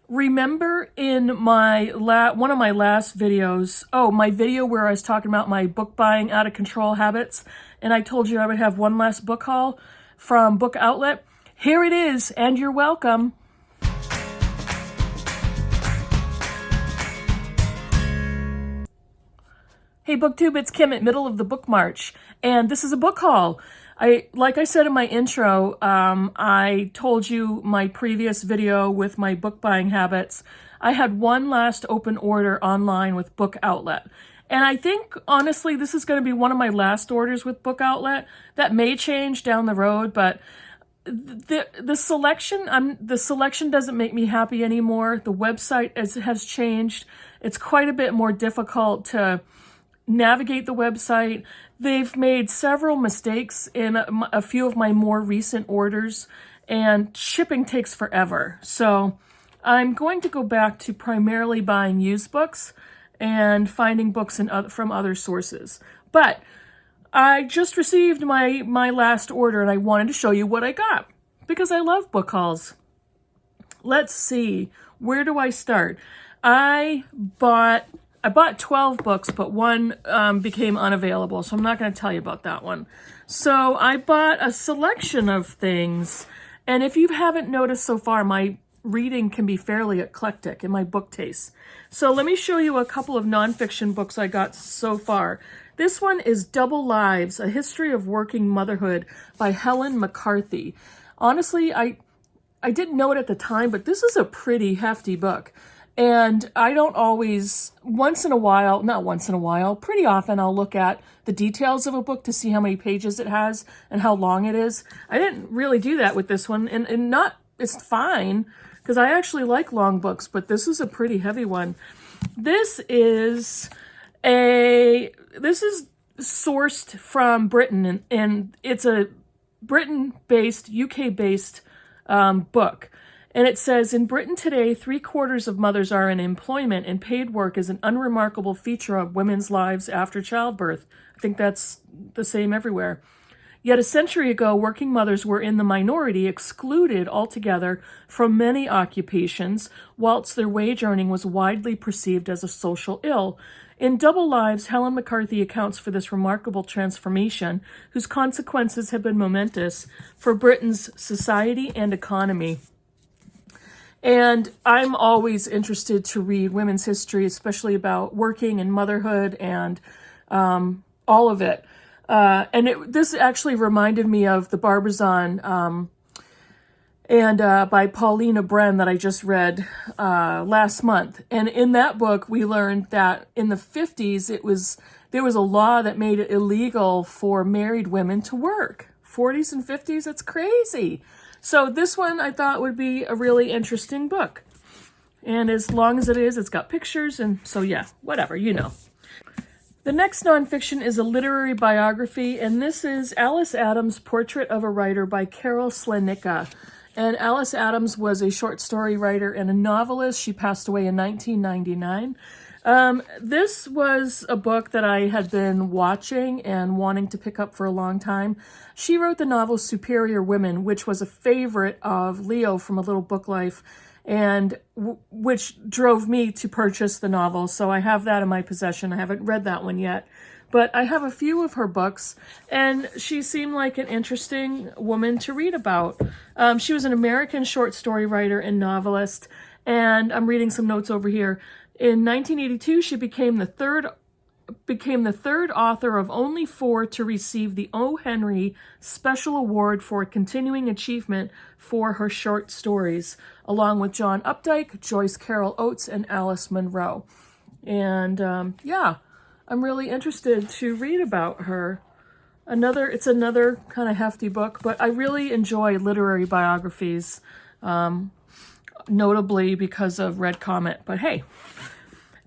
Remember in my one of my last videos, my video where I was talking about my book buying out of control habits, and I told you I would have one last book haul from Book Outlet? Here it is, and you're welcome. Hey Booktube, it's Kim at Middle of the Book March, and this is a book haul. Like I said in my intro, I told you my previous video with my book buying habits. I had one last open order online with Book Outlet. And I think, honestly, this is going to be one of my last orders with Book Outlet. That may change down the road, but the selection doesn't make me happy anymore. The website has changed. It's quite a bit more difficult to navigate the website. They've made several mistakes in a few of my more recent orders, and shipping takes forever. So I'm going to go back to primarily buying used books and finding books from other sources. But I just received my last order, and I wanted to show you what I got because I love book hauls. Let's see, where do I start? I bought 12 books, but one became unavailable, so I'm not going to tell you about that one. So I bought a selection of things, and if you haven't noticed so far, my reading can be fairly eclectic in my book taste. So let me show you a couple of nonfiction books I got so far. This one is Double Lives, A History of Working Motherhood by Helen McCarthy. Honestly, I didn't know it at the time, but this is a pretty hefty book. And I don't always, pretty often I'll look at the details of a book to see how many pages it has and how long it is. I didn't really do that with this one, and it's fine, because I actually like long books, but this is a pretty heavy one. This is sourced from Britain, and it's a Britain-based, UK-based book. And it says, in Britain today, 3/4 of mothers are in employment, and paid work is an unremarkable feature of women's lives after childbirth. I think that's the same everywhere. Yet a century ago, working mothers were in the minority, excluded altogether from many occupations, whilst their wage earning was widely perceived as a social ill. In Double Lives, Helen McCarthy accounts for this remarkable transformation, whose consequences have been momentous for Britain's society and economy. And I'm always interested to read women's history, especially about working and motherhood and all of it. This actually reminded me of The Barbizon by Paulina Bren that I just read last month. And in that book, we learned that in the 50s, there was a law that made it illegal for married women to work. 40s and 50s, that's crazy. So this one I thought would be a really interesting book. And as long as it is, it's got pictures, and so yeah, whatever, you know. The next nonfiction is a literary biography, and this is Alice Adams' Portrait of a Writer by Carol Slenicka. And Alice Adams was a short story writer and a novelist. She passed away in 1999. This was a book that I had been watching and wanting to pick up for a long time. She wrote the novel Superior Women, which was a favorite of Leo from A Little Book Life, and which drove me to purchase the novel. So I have that in my possession. I haven't read that one yet, but I have a few of her books, and she seemed like an interesting woman to read about. She was an American short story writer and novelist, and I'm reading some notes over here. In 1982, she became the third author of only 4 to receive the O. Henry Special Award for Continuing Achievement for her short stories, along with John Updike, Joyce Carol Oates, and Alice Munro. And yeah, I'm really interested to read about her. It's another kind of hefty book, but I really enjoy literary biographies, notably because of Red Comet. But hey,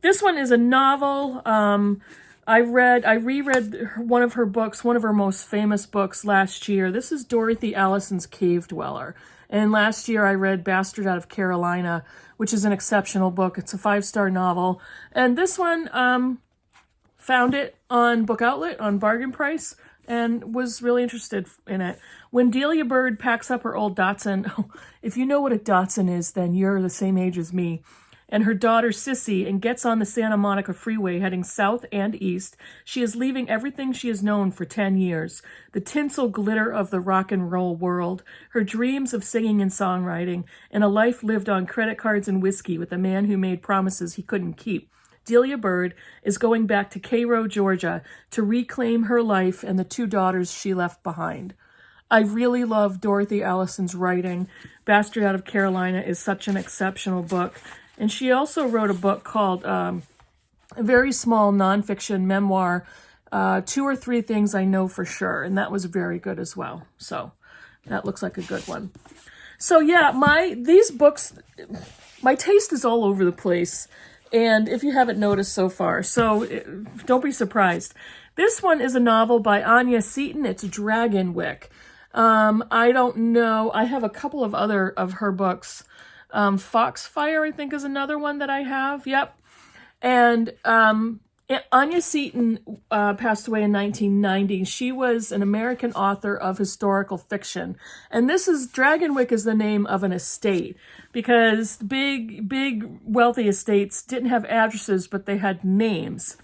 this one is a novel. I reread one of her books, one of her most famous books last year. This is Dorothy Allison's Cave Dweller. And last year I read Bastard Out of Carolina, which is an exceptional book. It's a 5-star novel. And this one, found it on Book Outlet on bargain price, and was really interested in it. When Delia Bird packs up her old Datsun, if you know what a Datsun is, then you're the same age as me, and her daughter Sissy, and gets on the Santa Monica freeway heading south and east, she is leaving everything she has known for 10 years. The tinsel glitter of the rock and roll world, her dreams of singing and songwriting, and a life lived on credit cards and whiskey with a man who made promises he couldn't keep. Delia Bird is going back to Cairo, Georgia, to reclaim her life and the 2 daughters she left behind. I really love Dorothy Allison's writing. Bastard Out of Carolina is such an exceptional book. And she also wrote a book called a very small nonfiction memoir, 2 or 3 Things I Know for Sure. And that was very good as well. So that looks like a good one. So yeah, these books, my taste is all over the place. And if you haven't noticed so far, so don't be surprised. This one is a novel by Anya Solon. It's Dragonwyck. I don't know. I have a couple of other of her books. Foxfire, I think, is another one that I have. Yep. And Anya Solon passed away in 1990. She was an American author of historical fiction. And Dragonwyck is the name of an estate, because big wealthy estates didn't have addresses, but they had names.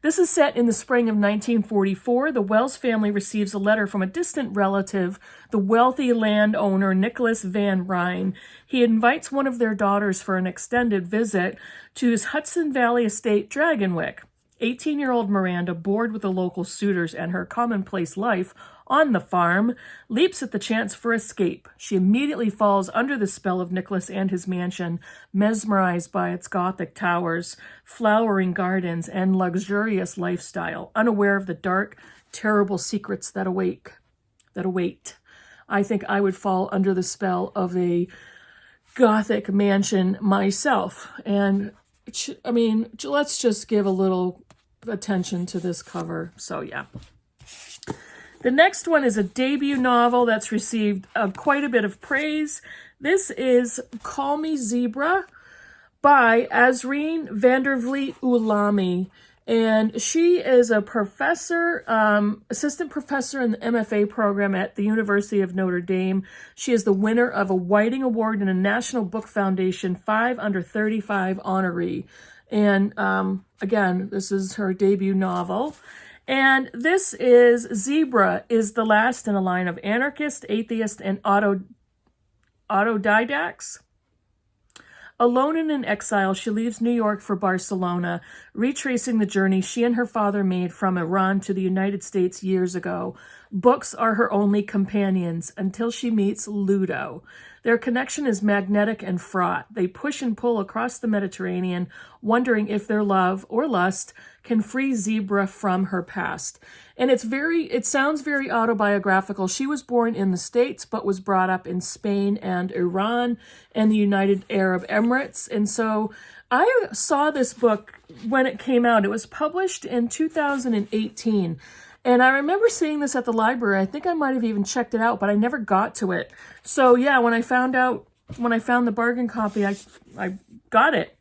This is set in the spring of 1944. The Wells family receives a letter from a distant relative, the wealthy landowner Nicholas Van Ryn. He invites one of their daughters for an extended visit to his Hudson Valley estate, Dragonwyck. 18-year-old Miranda, bored with the local suitors and her commonplace life on the farm, leaps at the chance for escape. She immediately falls under the spell of Nicholas and his mansion, mesmerized by its Gothic towers, flowering gardens, and luxurious lifestyle, unaware of the dark, terrible secrets that await. I think I would fall under the spell of a Gothic mansion myself. And let's just give a little attention to this cover. So yeah. The next one is a debut novel that's received quite a bit of praise. This is Call Me Zebra by Azreen Vandervliet Ulami. And she is a professor, assistant professor in the MFA program at the University of Notre Dame. She is the winner of a Whiting Award and a National Book Foundation 5 under 35 honoree. And again, this is her debut novel. And this is Zebra is the last in a line of anarchists, atheists, and autodidacts. Alone and in exile, she leaves New York for Barcelona, retracing the journey she and her father made from Iran to the United States years ago. Books are her only companions until she meets Ludo. Their connection is magnetic and fraught. They push and pull across the Mediterranean, wondering if their love or lust can free Zebra from her past. And it sounds very autobiographical. She was born in the States, but was brought up in Spain and Iran and the United Arab Emirates. And so I saw this book when it came out. It was published in 2018. And I remember seeing this at the library. I think I might have even checked it out, but I never got to it. So yeah, when I found the bargain copy, I got it.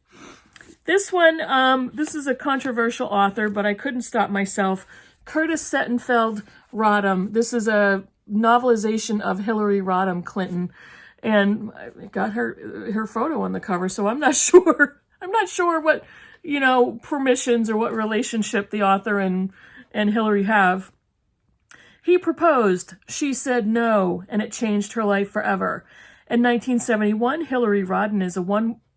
This one, this is a controversial author, but I couldn't stop myself. Curtis Sittenfeld Rodham. This is a novelization of Hillary Rodham Clinton, and I got her photo on the cover. So I'm not sure. I'm not sure what permissions or what relationship the author and Hillary have. He proposed. She said no, and it changed her life forever. In 1971, Hillary Rodham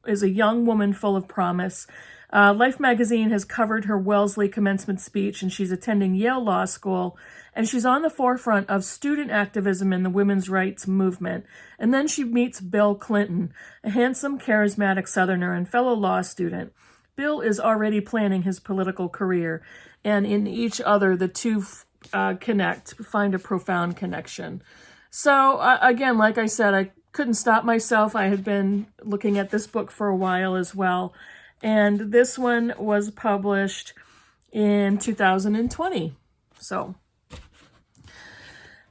is a young woman full of promise. Life magazine has covered her Wellesley commencement speech, and she's attending Yale Law School, and she's on the forefront of student activism in the women's rights movement. And then she meets Bill Clinton, a handsome, charismatic Southerner and fellow law student. Bill is already planning his political career, and in each other, the two find a profound connection. So again, like I said, I couldn't stop myself. I had been looking at this book for a while as well. And this one was published in 2020. So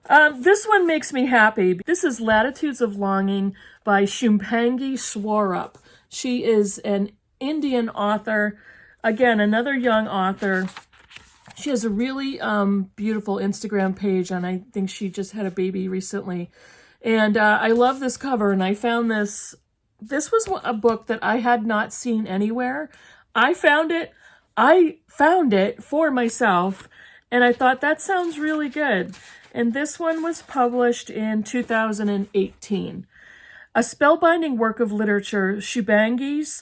this one makes me happy. This is Latitudes of Longing by Shumpangi Swarup. She is an Indian author. Again, another young author. She has a really beautiful Instagram page, and I think she just had a baby recently. And I love this cover, and I found this. This was a book that I had not seen anywhere. I found it for myself, and I thought that sounds really good. And this one was published in 2018. A spellbinding work of literature, Shubangi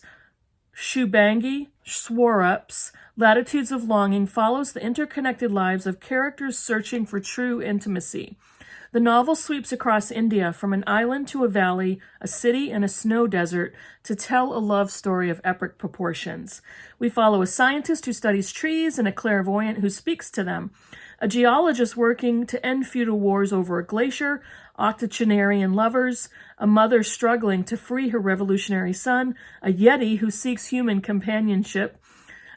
Swarups, Latitudes of Longing, follows the interconnected lives of characters searching for true intimacy. The novel sweeps across India from an island to a valley, a city, and a snow desert to tell a love story of epic proportions. We follow a scientist who studies trees and a clairvoyant who speaks to them, a geologist working to end feudal wars over a glacier, octogenarian lovers, a mother struggling to free her revolutionary son, a yeti who seeks human companionship,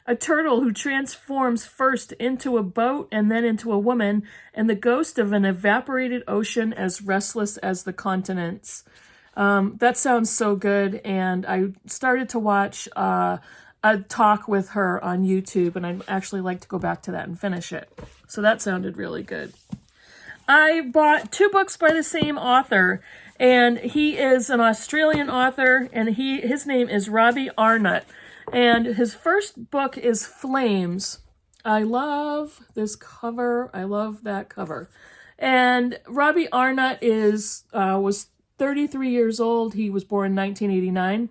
a turtle who transforms first into a boat and then into a woman, and the ghost of an evaporated ocean as restless as the continents. That sounds so good, and I started to watch a talk with her on YouTube, and I'd actually like to go back to that and finish it. So that sounded really good. I bought 2 books by the same author, and he is an Australian author, and his name is Robbie Arnot. And his first book is Flames. I love this cover. I love that cover. And Robbie Arnot was 33 years old. He was born in 1989.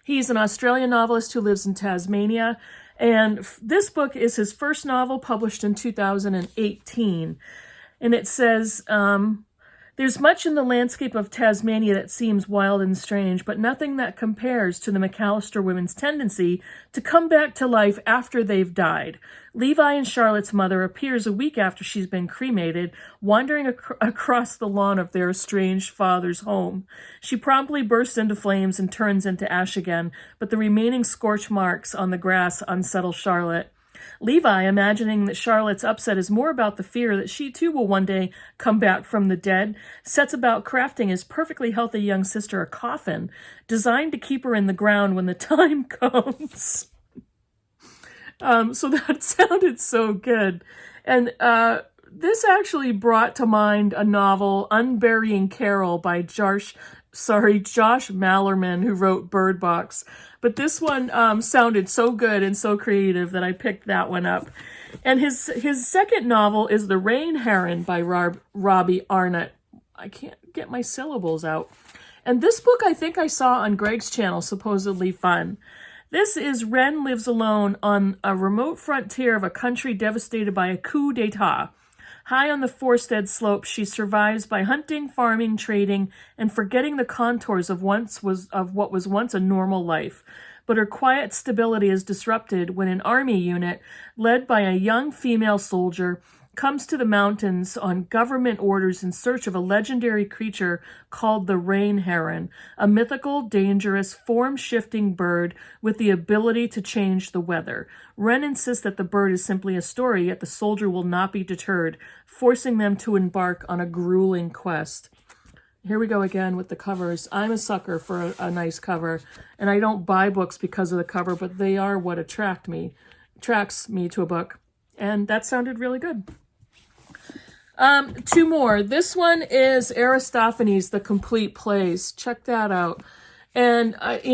He's an Australian novelist who lives in Tasmania. And this book is his first novel, published in 2018. And it says, there's much in the landscape of Tasmania that seems wild and strange, but nothing that compares to the McAllister women's tendency to come back to life after they've died. Levi and Charlotte's mother appears a week after she's been cremated, wandering across the lawn of their estranged father's home. She promptly bursts into flames and turns into ash again, but the remaining scorch marks on the grass unsettle Charlotte. Levi, imagining that Charlotte's upset is more about the fear that she too will one day come back from the dead, sets about crafting his perfectly healthy young sister a coffin, designed to keep her in the ground when the time comes. So that sounded so good. And this actually brought to mind a novel, Unburying Carol, by Josh Malerman, who wrote Bird Box. But this one sounded so good and so creative that I picked that one up. And his second novel is The Rain Heron by Robbie Arnot. I can't get my syllables out. And this book I think I saw on Greg's channel, Supposedly Fun. This is Wren lives alone on a remote frontier of a country devastated by a coup d'etat. High on the Forstead slopes, she survives by hunting, farming, trading, and forgetting the contours of what was once a normal life. But her quiet stability is disrupted when an army unit, led by a young female soldier, comes to the mountains on government orders in search of a legendary creature called the Rain Heron, a mythical, dangerous, form-shifting bird with the ability to change the weather. Wren insists that the bird is simply a story, yet the soldier will not be deterred, forcing them to embark on a grueling quest. Here we go again with the covers. I'm a sucker for a nice cover, and I don't buy books because of the cover, but they are what attracts me to a book. And that sounded really good. 2 more. This one is Aristophanes, The Complete Plays. Check that out. And I've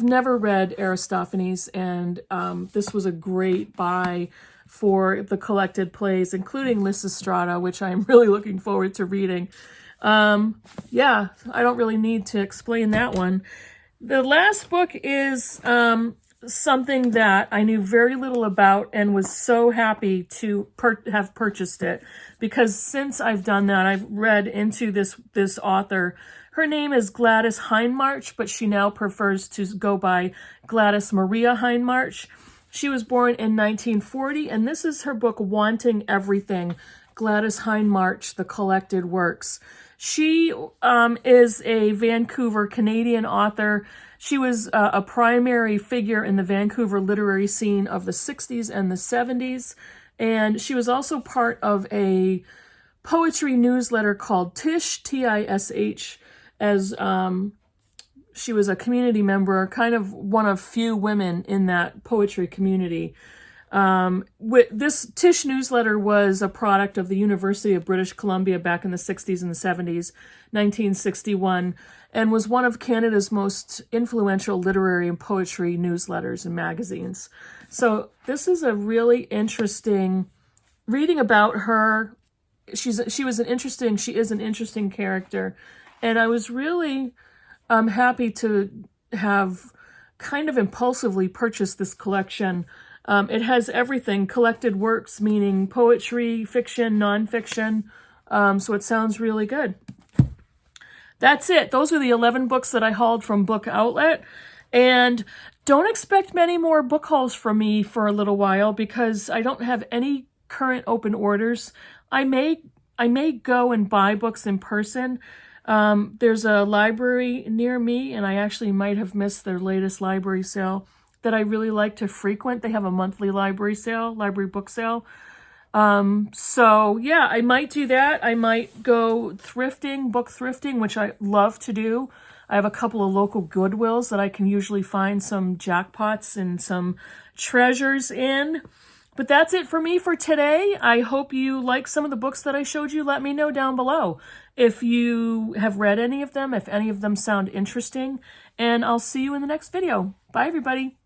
never read Aristophanes, and this was a great buy for the collected plays, including Lysistrata, which I'm really looking forward to reading. Yeah, I don't really need to explain that one. The last book is something that I knew very little about and was so happy to have purchased it, because since I've done that, I've read into this author. Her name is Gladys Hindmarch, but she now prefers to go by Gladys Maria Hindmarch. She was born in 1940, and this is her book, Wanting Everything, Gladys Hindmarch, The Collected Works. She is a Vancouver Canadian author. She was a primary figure in the Vancouver literary scene of the 60s and the 70s, and she was also part of a poetry newsletter called Tish, T-I-S-H, as she was a community member, kind of one of few women in that poetry community. This Tish newsletter was a product of the University of British Columbia back in the 60s and the 70s, 1961, and was one of Canada's most influential literary and poetry newsletters and magazines. So this is a really interesting reading about her. She is an interesting character, and I was really happy to have kind of impulsively purchased this collection. It has everything, collected works, meaning poetry, fiction, nonfiction, so it sounds really good. That's it. Those are the 11 books that I hauled from Book Outlet, and don't expect many more book hauls from me for a little while because I don't have any current open orders. I may go and buy books in person. There's a library near me, and I actually might have missed their latest library sale that I really like to frequent. They have a monthly library book sale. So yeah, I might do that. I might go thrifting, book thrifting, which I love to do. I have a couple of local Goodwills that I can usually find some jackpots and some treasures in. But that's it for me for today. I hope you like some of the books that I showed you. Let me know down below if you have read any of them, if any of them sound interesting, and I'll see you in the next video. Bye, everybody.